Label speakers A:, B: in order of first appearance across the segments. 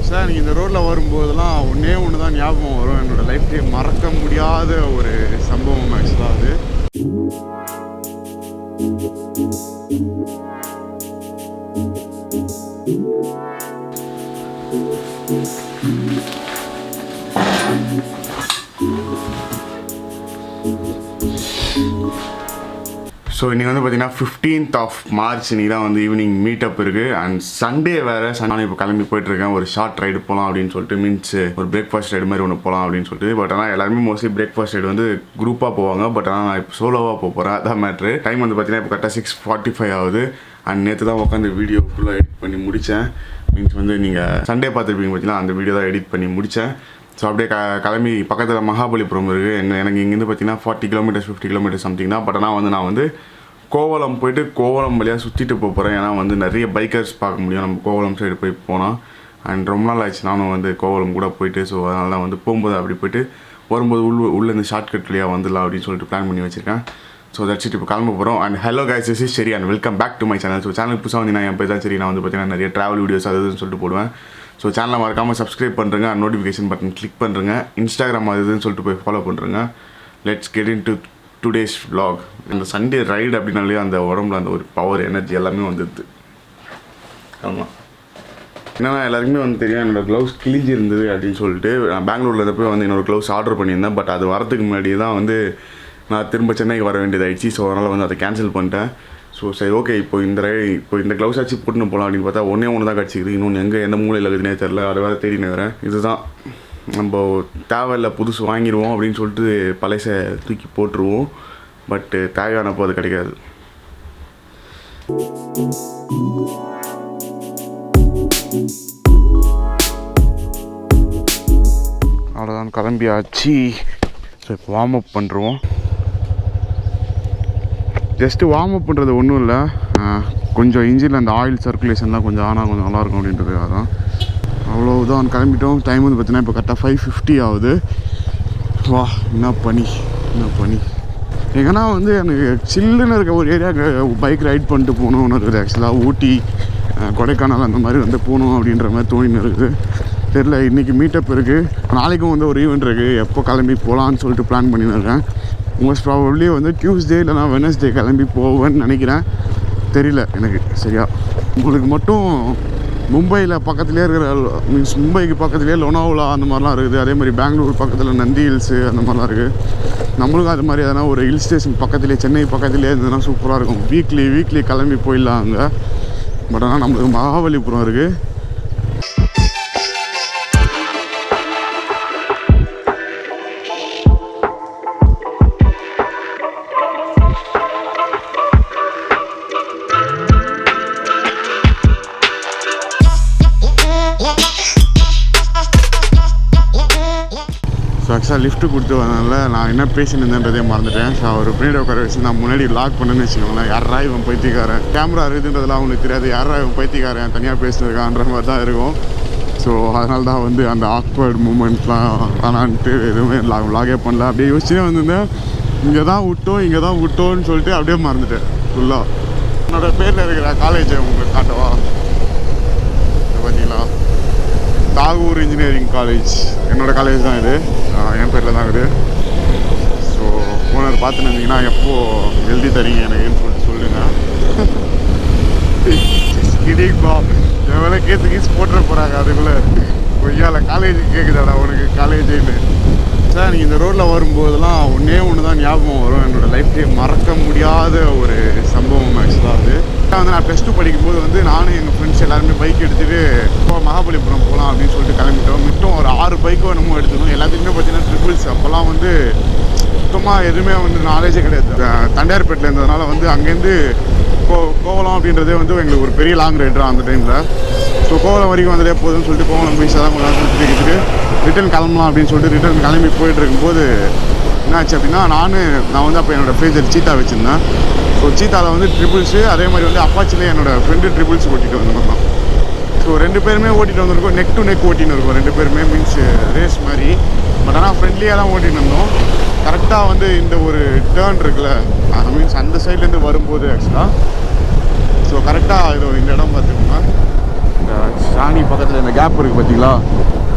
A: Sir நீங்கள் இந்த ரோட்டில் வரும்போதெல்லாம் ஒன்று தான் ஞாபகம் வரும். என்னோடய லைஃப்லேயே மறக்க முடியாத ஒரு சம்பவம் ஆக்சுவலாக அது. ஸோ இன்றைக்கி வந்து பார்த்தீங்கன்னா 15th of March இன்றைக்கி தான் வந்து ஈவினிங் மீட்டப் இருக்குது. அண்ட் சண்டே வேறு. நான் இப்போ கிளம்பி போயிட்டுருக்கேன். ஒரு ஷார்ட் ரைடு போகலாம் அப்படின்னு சொல்லிட்டு, மீன்ஸ் ஒரு பிரேக்ஃபாஸ்ட் ரைடு மாதிரி ஒன்று போகலாம் அப்படின்னு சொல்லிட்டு. பட் ஆனால் எல்லாருமே மோஸ்ட்லி பிரேக்ஃபாஸ்ட் ரைடு வந்து குரூப்பாக போவாங்க. பட் ஆனால் நான் இப்போ சோலோவாக போகிறேன். அதான் மேட்ரு. டைம் வந்து பார்த்தீங்கன்னா இப்போ கரெக்டாக 6:45 ஆகுது. அண்ட் நேற்று தான் உட்காந்து வீடியோ ஃபுல்லாக எடிட் பண்ணி முடித்தேன். மீன்ஸ் வந்து நீங்கள் சண்டே பார்த்துருப்பீங்க பார்த்தீங்கன்னா, அந்த வீடியோ தான் எடிட் பண்ணி முடித்தேன். ஸோ அப்படியே கிளம்பி பக்கத்தில் மகாபலிபுரம் இருக்குது. எனக்கு இங்கேருந்து பார்த்தீங்கன்னா 40 கிலோமீட்டர்ஸ் 50 கிலோமீட்டர்ஸ் சம்திங் தான். பட் ஆனால் வந்து நான் வந்து கோவளம் போயிட்டு கோவளம் வழியாக சுற்றிட்டு போகிறேன். ஏன்னா வந்து நிறைய பைக்கர்ஸ் பார்க்க முடியும் நம்ம கோவளம் சைடு போய் போனால். அண்ட் ரொம்ப நாள் ஆச்சு நானும் வந்து கோவளம் கூட போயிட்டு. ஸோ அதனால தான் வந்து போகும்போது அப்படி போயிட்டு வரும்போது உள்ளே இந்த ஷார்ட்கட் வழியாக வந்துடலாம் அப்படின்னு சொல்லிட்டு பிளான் பண்ணி வச்சுருக்கேன். So that's it. இப்போ கிளம்ப போகிறோம். And hello guys, this is Cherry and welcome back to my channel. So channel புதுசாக வந்து நான் என் பேர் தான் சரி. நான் வந்து பார்த்தீங்கன்னா நிறைய ட்ராவல் வீடியோஸ் அது இதுன்னு சொல்லிட்டு போடுவேன். ஸோ சேனலை மறக்காமல் சப்ஸ்கிரைப் பண்ணுறேங்க. அண்ட் நோட்டிஃபிகேஷன் பட்டன் கிளிக் பண்ணுறேங்க. இன்ஸ்டாகிராம் அது இதுன்னு சொல்லிட்டு போய் ஃபாலோ பண்ணுறேங்க. Let's get in to today's vlog. இந்த சண்டே ரைடு அப்படின்னாலே அந்த உடம்புல அந்த ஒரு பவர் எனர்ஜி எல்லாமே வந்துடுது. ஆமாம், என்னன்னா எல்லாருக்குமே வந்து தெரியும் என்னோடய க்ளவுஸ் கிழிஞ்சி இருந்தது அப்படின்னு சொல்லிட்டு. நான் பெங்களூரில் இருந்தப்போ வந்து என்னோடய க்ளவுஸ் ஆர்டர் பண்ணியிருந்தேன். பட் அது வரதுக்கு முன்னாடி தான் வந்து நான் திரும்ப சென்னைக்கு வர வேண்டியதாகிடுச்சு. ஸோ அதனால் வந்து அதை கேன்சல் பண்ணிட்டேன். ஸோ சரி ஓகே, இப்போ இந்த க்ளவுஸ் ஆச்சு போட்டுன்னு போகலாம் அப்படின்னு பார்த்தா ஒன்று தான் கிடச்சிக்குது. இன்னொன்று எந்த மூலையில் இருக்குதுனே தெரில. அதை வேறு தேடி நிற்கிறேன். இதுதான் நம்ம தேவையில்லை, புதுசு வாங்கிடுவோம் அப்படின்னு சொல்லிட்டு பழைச தூக்கி போட்டுருவோம். பட்டு தேவையானப்போ அது கிடைக்காது. அவ்வளோதான், கிளம்பியாச்சு. ஸோ இப்போ வார்ம் அப் பண்ணுறோம். ஜஸ்ட்டு வார்ம் அப் பண்ணுறது ஒன்றும் இல்லை, கொஞ்சம் இன்ஜினில் அந்த ஆயில் சர்க்குலேஷன் தான் கொஞ்சம் ஆனால் கொஞ்சம் நல்லாயிருக்கும் அப்படின்றது. அதான் அவ்வளோதான், கிளம்பிட்டோம். டைம் வந்து பார்த்தீங்கன்னா இப்போ கரெக்டாக 5:50 ஆகுது. வா, என்ன பனி. எங்கன்னா வந்து எனக்கு சில்லுன்னு இருக்க ஒரு ஏரியாவுக்கு பைக் ரைட் பண்ணிட்டு போகணுன்னு இருக்குது. ஆக்சுவலாக ஊட்டி கொடைக்கானல் அந்த மாதிரி வந்து போகணும் அப்படின்ற மாதிரி தோணின்னு இருக்குது. தெரில, இன்றைக்கி மீட்டப் இருக்குது. நாளைக்கும் வந்து ஒரு ஈவெண்ட் இருக்குது. எப்போ கிளம்பி போகலான்னு சொல்லிட்டு பிளான் பண்ணின்னு இருக்கேன். மோஸ்ட் ப்ராபப்ளி வந்து டியூஸ்டே இல்லைனா வெனஸ்டே கிளம்பி போவேன்னு நினைக்கிறேன். தெரியல எனக்கு சரியா. உங்களுக்கு மட்டும் மும்பையில் பக்கத்துலேயே இருக்கிற மீன்ஸ் மும்பைக்கு பக்கத்துலேயே லோனாவலா அந்த மாதிரிலாம் இருக்குது. அதே மாதிரி பெங்களூர் பக்கத்தில் நந்தி ஹில்ஸு அந்த மாதிரிலாம் இருக்குது. நம்மளுக்கும் அது மாதிரி எதனா ஒரு ஹில் ஸ்டேஷன் பக்கத்துலேயே, சென்னை பக்கத்துலேயே இருந்ததுன்னா சூப்பராக இருக்கும். வீக்லி கிளம்பி போயிடலாம் அங்கே. பட் ஆனால் நம்மளுக்கு மகாபலிபுரம் இருக்குது. ஸோ ஆக்சுவலாக லிஃப்ட்டு கொடுத்து வந்தனால நான் என்ன பேசினேன்றதே மறந்துட்டேன். ஸோ அவர் பின்னாடி உட்கார வச்சு நான் முன்னாடி லாக் பண்ணேன்னு வச்சுக்கோங்களேன். யாரா இவன் பைத்தியக்காரன், கேமரா இருக்குதுன்றதுலாம் அவங்களுக்கு தெரியாது. யாரா இவன் பைத்தியக்காரன் தனியாக பேசினிருக்கான்ற மாதிரி தான் இருக்கும். ஸோ அதனால தான் வந்து அந்த ஆக்வர்ட் மூமெண்ட்லாம் வேணான்ட்டு எதுவுமே லாகே பண்ணல. அப்படியே யோசிச்சுனே வந்திருந்தேன். இங்கே தான் விட்டோன்னு சொல்லிட்டு அப்படியே மறந்துட்டேன் ஃபுல்லாக. என்னோடய பேரில் இருக்கிற காலேஜை உங்களுக்கு காட்டவா? பார்த்தீங்களா, தாகூர் இன்ஜினியரிங் காலேஜ் என்னோடய காலேஜ் தான். இது என் பேரில் தான் இருக்குது. ஸோ ஓனர் பார்த்துன்னு இருந்தீங்கன்னா எப்போது எழுதி தரீங்க எனக்குன்னு சொல்லிட்டு சொல்லுங்கள். கிடிப்பா எவ்வளோ கேஸ் போட்டுற போகிறாங்க. அதுக்குள்ளே கொய்யால காலேஜ் கேட்குதாடா உனக்கு காலேஜுன்னு. சார் நீங்கள் இந்த ரோட்டில் வரும்போதெல்லாம் ஒன்று தான் ஞாபகம் வரும். என்னோடய லைஃப்லேயே மறக்க முடியாத ஒரு சம்பவம் ஆக்சுவலாக அது. வந்து நான் +2 படிக்கும்போது வந்து நானும் எங்கள் ஃப்ரெண்ட்ஸ் எல்லாருமே பைக் எடுத்துகிட்டு இப்போ மகாபலிபுரம் போகலாம் அப்படின்னு சொல்லிட்டு கிளம்பிட்டோம். மட்டும் ஒரு 6 பைக்கோ என்னமோ எடுத்துக்கணும். எல்லாத்துக்குமே பார்த்தீங்கன்னா ட்ரிபிள்ஸ். அப்போல்லாம் வந்து சுத்தமாக எதுவுமே வந்து நாலேஜே கிடையாது. தண்டையார்பேட்டில் இருந்ததுனால வந்து அங்கேருந்து கோவளம் அப்படின்றதே வந்து எங்களுக்கு ஒரு பெரிய லாங் ரைடராக அந்த டைமில். ஸோ கோவளம் வரைக்கும் வந்ததே போதும்னு சொல்லிட்டு கோவளம் பீச்சை தான் கொஞ்சம் சுற்றிக்கிட்டு ரிட்டன் கிளம்பலாம் அப்படின்னு சொல்லிட்டு ரிட்டன் கிளம்பி போயிட்டு இருக்கும்போது என்னாச்சு அப்படின்னா, நான் வந்து அப்போ என்னோடய ஃப்ரேஜர் சீத்தா வச்சுருந்தேன். ஸோ சீத்தாவில் வந்து ட்ரிபிள்ஸு, அதே மாதிரி வந்து அப்பாச்சிலே என்னோடய ஃப்ரெண்டு ட்ரிபிள்ஸ் ஓட்டிகிட்டு வந்துருந்தோம். ஸோ 2 பேருமே ஓட்டிகிட்டு வந்திருக்கோம். நெக் டு நெக் ஓட்டின்னு இருக்கோம் 2 பேருமே. மீன்ஸ் ரேஸ் மாதிரி. பட் ஆனால் ஃப்ரெண்ட்லியாக தான் ஓட்டின்னு இருந்தோம். கரெக்டாக வந்து இந்த ஒரு டேர்ன் இருக்குல்ல, மீன்ஸ் அந்த சைட்லேருந்து வரும்போது ஆக்சுவலாக ஸோ கரெக்டாக இது இந்த இடம் பார்த்துக்கோங்க. சாணி பக்கத்தில் இந்த கேப் இருக்குது பார்த்தீங்களா,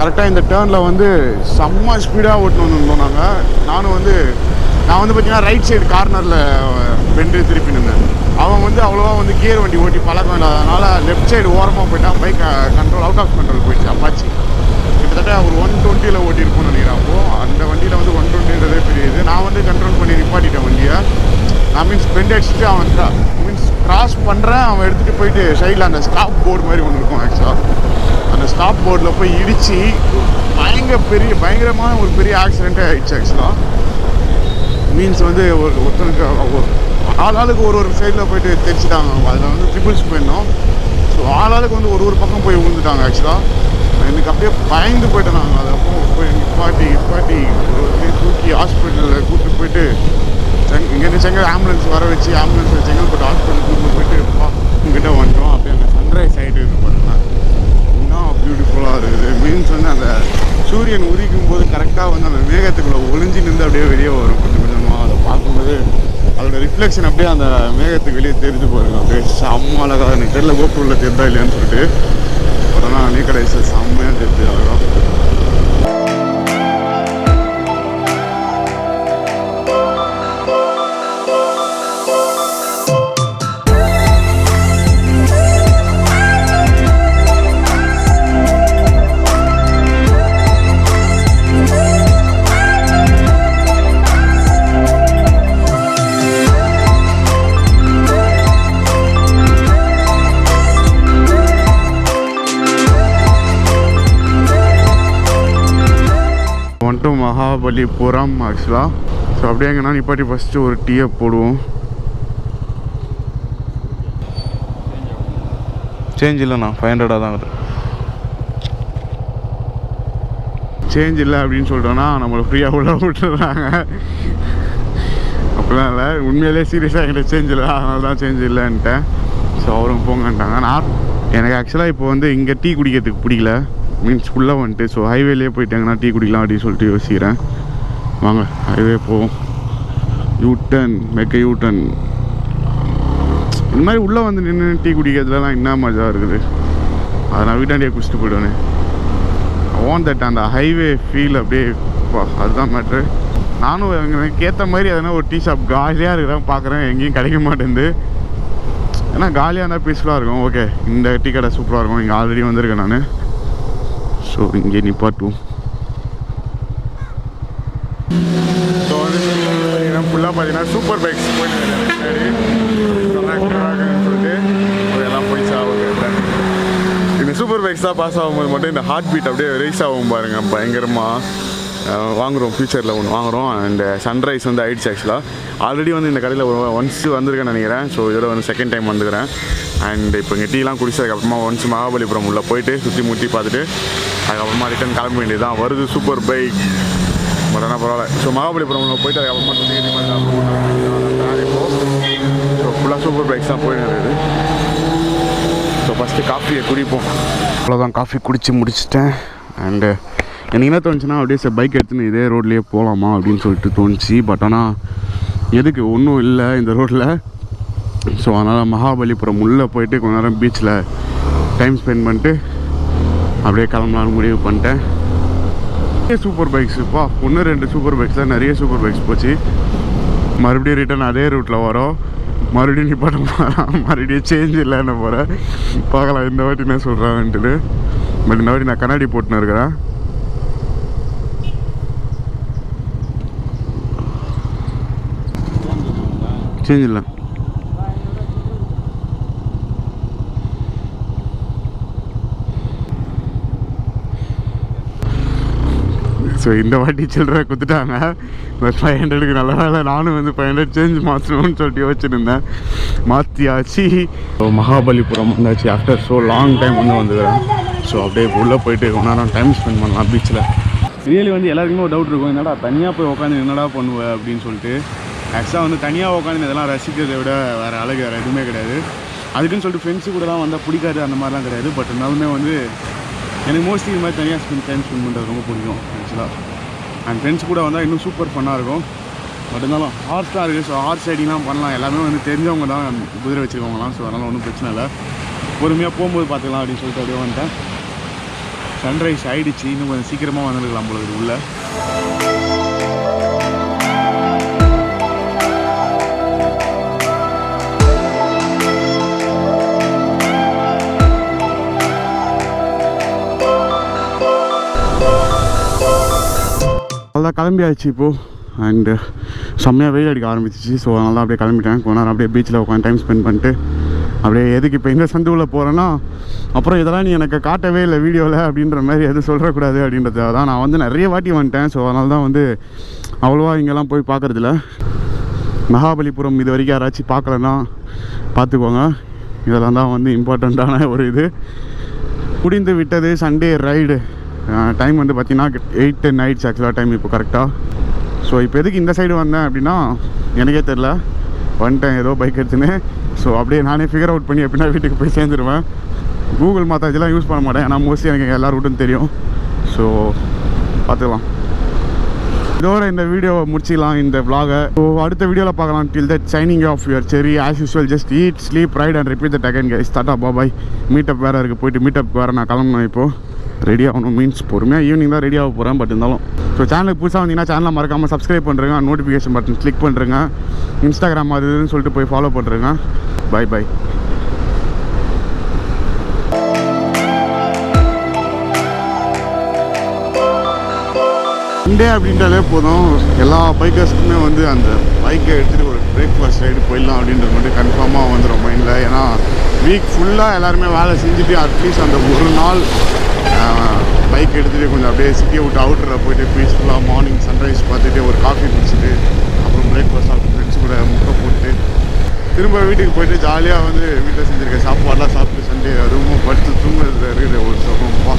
A: கரெக்டாக இந்த டேர்னில் வந்து செம்ம ஸ்பீடாக ஓட்டுன்னு வந்துருந்தோம் நாங்கள். நான் வந்து பார்த்தீங்கன்னா ரைட் சைடு கார்னரில் பெண்டு திருப்பி நின்றேன். அவன் வந்து அவ்வளோவா வந்து கியர் வண்டி ஓட்டி பழக்கம் இல்லாதனால லெஃப்ட் சைடு ஓரமாக போயிட்டான். Bike control out of control போயிடுச்சு. அப்பாச்சி கிட்டத்தட்ட ஒரு 120 ஓட்டியிருப்போம்னு நினைக்கிறேன். அப்போது அந்த வண்டியில் வந்து 120 பெரிய இது. நான் வந்து கண்ட்ரோல் பண்ணி நிப்பாட்டிட்டேன் வண்டியை. நான் மீன்ஸ் பெண்ட் அடிச்சுட்டு அவன் மீன்ஸ் கிராஸ் பண்ணுறேன். அவன் எடுத்துகிட்டு போயிட்டு சைடில் அந்த ஸ்டாப் போர்டு மாதிரி ஒன்று இருக்கும் ஆக்சுவலாக. அந்த ஸ்டாப் போர்டில் போய் இடித்து பயங்கரமான ஒரு பெரிய ஆக்சிடெண்ட்டே ஆகிடுச்சு ஆக்சுவலாக. மீன்ஸ் வந்து ஒருத்தனுக்கு ஆளாளுக்கு ஒரு சைடில் போயிட்டு தெரிச்சிட்டாங்க. அதில் வந்து ட்ரிபிள்ஸ் போயிடணும். ஸோ ஆளாளுக்கு வந்து ஒரு பக்கம் போய் விழுந்துட்டாங்க ஆக்சுவலாக. எனக்கு அப்படியே பயந்து போயிட்டேன். நாங்கள் அதை அப்போ போய் நிப்பாட்டி தூக்கி ஹாஸ்பிட்டலில் கூப்பிட்டு போயிட்டு இங்கேருந்து செங்கல் ஆம்புலன்ஸ் வர வச்சு ஆம்புலன்ஸில் செங்கல்பட்டு ஹாஸ்பிட்டல் கூப்பிட்டு போயிட்டு இங்கிட்ட வந்துட்டோம். அப்படியே அந்த சன்ரைஸ் ஆகிட்டு இது பண்ணேன். இன்னும் பியூட்டிஃபுல்லாக இருக்குது. மீன்ஸ் வந்து அந்த சூரியன் உதிக்கும் போது கரெக்டாக வந்து அந்த மேகத்துக்குள்ளே ஒளிஞ்சு நின்று அப்படியே வெளியே வரும். கொஞ்சம் கொஞ்சமாக அதை பார்க்கும்போது அதோட ரிஃப்ளெக்ஷன் அப்படியே அந்த மேகத்துக்கு வெளியே தெரிஞ்சு போயிருங்க. அப்படியே செம்ம அழகாக எனக்கு தெரியல கோப்பூரில் தெரிந்தா இல்லையான்னு சொல்லிட்டு. பட் ஆனால் நீ கடைசி செம்மையாக தெரிஞ்சு அழகாக. மகாபலிபுரம் ஆக்சுவலாக. ஸோ அப்படியே எங்கன்னா நிப்பாட்டி ஃபஸ்ட்டு ஒரு டீயை போடுவோம். சேஞ்ச் இல்லைண்ணா 500 தான் வருது. சேஞ்ச் இல்லை அப்படின்னு சொல்லிட்டோன்னா நம்மளை ஃப்ரீயாக உள்ள விட்டுறாங்க. அப்படிலாம் இல்லை, உண்மையிலே சீரியஸாக என்கிட்ட சேஞ்ச் இல்லை, அதனால தான் சேஞ்ச் இல்லைன்ட்டேன். ஸோ அவரும் போங்கன்ட்டாங்க. எனக்கு ஆக்சுவலாக இப்போ வந்து இங்கே டீ குடிக்கிறதுக்கு பிடிக்கல. மீன்ஸ் ஃபுல்லாக வந்துட்டு ஸோ ஹைவேலேயே போயிட்டாங்கன்னா டீ குடிக்கலாம் அப்படின்னு சொல்லிட்டு யோசிக்கிறேன். வாங்க ஹைவே போவோம். யூட்டன் யூட்டன் இந்த மாதிரி உள்ளே வந்து நின்று டீ குடிக்கிறதுலாம் என்ன மஜா இருக்குது. அதை நான் வீட்டாண்டியே குடிச்சிட்டு போய்டுவேனே. தட் அந்த ஹைவே ஃபீல் அப்படியே அதுதான் மேட்ரு. நானும் எனக்கு ஏற்ற மாதிரி எதனா ஒரு டீ ஷாப் காலியாக இருக்கிறதான் பார்க்குறேன். எங்கேயும் கிடைக்க மாட்டேங்குது. ஏன்னா காலியாக இருந்தால் பீஸ்ஃபுல்லாக இருக்கும். ஓகே, இந்த டீ கடை சூப்பராக இருக்கும். இங்கே ஆல்ரெடி வந்திருக்கேன் நான். ஸோ இங்கே நிப்பாட்டுவோம். ஸோ வந்து ஃபுல்லாக பார்த்தீங்கன்னா சூப்பர் பைக்ஸ் போயிட்டு சொல்லிட்டு எல்லாம் போயிடுச்சு ஆகும். இந்த சூப்பர் பைக்ஸ் தான் பாஸ் ஆகும்போது மட்டும் இந்த ஹார்ட் பீட் அப்படியே ரைஸ் ஆகும் பாருங்கள். பயங்கரமாக வாங்குகிறோம். ஃபியூச்சரில் ஒன்று வாங்குகிறோம். அண்ட் சன்ரைஸ் வந்து ஆயிடுச்சு ஆக்சுவலாக. ஆல்ரெடி வந்து இந்த கடையில் ஒன்ஸ் வந்திருக்கேன்னு நினைக்கிறேன். ஸோ இதோட வந்து செகண்ட் டைம் வந்துக்கிறேன். அண்ட் இப்போ இங்கே டீலாம் குடிச்சதுக்கப்புறமா ஒன்ஸ் மகாபலிபுரம் உள்ளே போயிட்டு சுற்றி முற்றி பார்த்துட்டு அதுக்கப்புறமா ரிட்டன் கிளம்ப வேண்டியது தான். வருது சூப்பர் பைக். பட் ஆனால் பரவாயில்ல. ஸோ மகாபலிபுரம் போயிட்டு அதுக்கப்புறமா ஸோ ஃபுல்லாக சூப்பர் பைக்ஸ் தான் போயிட்டு இருக்குது. ஸோ ஃபஸ்ட்டு காஃபியை குடிப்போம். அவ்வளோதான், காஃபி குடித்து முடிச்சிட்டேன். அண்டு எனக்கு என்ன தோணுச்சுன்னா அப்படியே பைக் எடுத்துன்னு இதே ரோட்லேயே போகலாமா அப்படின்னு சொல்லிட்டு தோணுச்சு. பட் ஆனால் எதுக்கு ஒன்றும் இல்லை இந்த ரோட்டில். ஸோ அதனால் மகாபலிபுரம் உள்ளே போயிட்டு கொஞ்ச நேரம் பீச்சில் டைம் ஸ்பெண்ட் பண்ணிட்டு அப்படியே கிளம்பலான்னு முடிவு பண்ணிட்டேன். நிறைய சூப்பர் பைக்ஸுப்பா, 1-2 சூப்பர் பைக்ஸ் தான், நிறைய சூப்பர் பைக்ஸ் போச்சு. மறுபடியும் ரிட்டன் அதே ரூட்டில் வரோம். மறுபடியும் நிப்பாட்ட போகிறேன். மறுபடியும் சேஞ்ச் இல்லைன்னு போகிறேன். பார்க்கலாம் இந்த வாட்டி என்ன சொல்கிறாங்கன்ட்டு. பட் இந்த வாட்டி நான் கண்ணாடி போட்டுன்னு இருக்கிறேன். சேஞ்ச் இல்லை. ஸோ இந்த வாட்டி சில்லறை கொடுத்துட்டாங்க. பட் 500க்கு நல்ல வேலை. நானும் வந்து 500 சேஞ்ச் மாற்றணும்னு சொல்லிட்டு யோசிச்சுருந்தேன். மாற்றியாச்சு. ஸோ மகாபலிபுரம் வந்தாச்சு. ஆஃப்டர் ஸோ லாங் டைம் வந்துக்கிறேன். ஸோ அப்படியே உள்ளே போயிட்டு கொஞ்ச நேரம் டைம் ஸ்பெண்ட் பண்ணலாம் பீச்சில். ரியலி வந்து எல்லாருக்குமே ஒரு டவுட் இருக்கும், என்னடா தனியாக போய் உட்காந்து என்னடா பண்ணுவேன் அப்படின்னு சொல்லிட்டு. ஆக்சுவலாக வந்து தனியாக உட்காந்து இதெல்லாம் ரசிக்கிறதை விட வேறு அழகு வேறு எதுவுமே கிடையாது. அதுக்குன்னு சொல்லிட்டு ஃப்ரெண்ட்ஸு கூடலாம் வந்தால் பிடிக்காது அந்த மாதிரிலாம் கிடையாது. பட் இருந்தாலுமே வந்து எனக்கு மோஸ்ட்லி இது மாதிரி தனியாக டைம் ஸ்பெண்ட் பண்ணுறது ரொம்ப பிடிக்கும் ஆக்சுவலாக. அண்ட் ஃப்ரெண்ட்ஸ் கூட வந்தால் இன்னும் சூப்பர் ஃபன்னாக இருக்கும். பட் இருந்தாலும் ஹார்ஸாக இருக்குது. ஸோ ஹார்ஸ் ரைடிங்லாம் பண்ணலாம். எல்லாமே வந்து தெரிஞ்சவங்க தான் குதிரை வச்சுருக்கவங்களாம். ஸோ அதனால் ஒன்றும் பிரச்சனை இல்லை. பொறுமையாக போகும்போது பார்த்துக்கலாம் அப்படின்னு சொல்லிட்டு அப்படியே வந்துட்டேன். சன்ரைஸ் ஆகிடுச்சு, இன்னும் கொஞ்சம் சீக்கிரமாக வந்துருக்கலாம் போல உள்ள. அதான் கிளம்பியாச்சு இப்போது. அண்டு செம்மையாக வெயில் அடிக்க ஆரம்பிச்சிச்சு. ஸோ அதனால தான் அப்படியே கிளம்பிட்டேன். கொஞ்ச நேரம் அப்படியே பீச்சில் உட்காந்து டைம் ஸ்பெண்ட் பண்ணிட்டு அப்படியே எதுக்கு இப்போ இந்த சந்துவில் போகிறேன்னா, அப்புறம் இதெல்லாம் நீ எனக்கு காட்டவே இல்லை வீடியோவில் அப்படின்ற மாதிரி எதுவும் சொல்கிறக்கூடாது அப்படின்றது தான். நான் வந்து நிறைய வாட்டி வந்துட்டேன். ஸோ அதனால தான் வந்து அவ்வளோவா இங்கெல்லாம் போய் பார்க்குறதில்ல. மகாபலிபுரம் இது வரைக்கும் யாராச்சும் பார்க்கலன்னா பார்த்துக்கோங்க. இதெல்லாம் தான் வந்து இம்பார்ட்டண்ட்டான ஒரு இது. முடிந்து விட்டது சண்டே ரைடு. டைம் வந்து பார்த்திங்கன்னா 8 ஆயிடுச்சு ஆக்சுவலாக டைம் இப்போ கரெக்டாக. ஸோ இப்போ எதுக்கு இந்த சைடு வந்தேன் அப்படின்னா எனக்கே தெரில, வந்துட்டேன் ஏதோ பைக் எடுத்துன்னு. ஸோ அப்படியே நானே ஃபிகர் அவுட் பண்ணி எப்படின்னா வீட்டுக்கு போய் சேர்ந்துருவேன். கூகுள் மாத்தா இதெல்லாம் யூஸ் பண்ண மாட்டேன், ஏன்னா மோஸ்ட்லி எனக்கு எல்லா ரூட்டும் தெரியும். ஸோ பார்த்துக்கலாம். இதோட இந்த வீடியோவை முடிச்சிக்கலாம், இந்த vlog-ஐ. ஸோ அடுத்த வீடியோவில் பார்க்கலாம். Till that signing off your Cherry. As usual just eat, sleep, ride and repeat that again guys. Tata bye. Meetup வேறு இருக்குது, போயிட்டு மீட்டப் வேறு நான் கிளம்பணும். இப்போது ரெடி ஆகணும், மீன்ஸ் பொறுமையாக ஈவினிங் தான் ரெடி ஆக போகிறேன். பட் இருந்தாலும் ஸோ சேனலுக்கு புதுசாக வந்தீங்கன்னா சேனலை மறக்காமல் சப்ஸ்கிரைப் பண்ணுறேங்க, நோட்டிஃபிகேஷன் பட்டன் கிளிக் பண்ணுறேங்க, இன்ஸ்டாகிராம் அது இதுன்னு சொல்லிட்டு போய் ஃபாலோ பண்ணுறேங்க. By by. சண்டே அப்படின்றாலே போதும், எல்லா பைக்கர்ஸ்க்குமே வந்து அந்த பைக்கை எடுத்துகிட்டு ஒரு பிரேக்ஃபாஸ்ட் ரைடு போயிடலாம் அப்படின்றது மட்டும் கன்ஃபார்மாக வந்துடும் மைண்டில். ஏன்னா வீக் ஃபுல்லாக எல்லாருமே வேலை செஞ்சுட்டு அட்லீஸ்ட் அந்த ஒரு நாள் பைக் எடுத்துகிட்டு கொஞ்சம் அப்படியே சிட்டியை விட்டு அவுட்டரில் போயிட்டு பீஸ்ஃபுல்லாக மார்னிங் சன்ரைஸ் பார்த்துட்டு ஒரு காஃபி குடிச்சிட்டு அப்புறம் பிரேக்ஃபாஸ்ட் சாப்பிட்டு ஃப்ரெண்ட்ஸ் கூட முட்டை போட்டு திரும்ப வீட்டுக்கு போயிட்டு ஜாலியாக வந்து வீட்டில் செஞ்சுருக்க சாப்பாடெலாம் சாப்பிட்டு சண்டே ரூமும் படுத்து தூங்குறதுல இருக்குது ஒரு சுகம்ப்பா.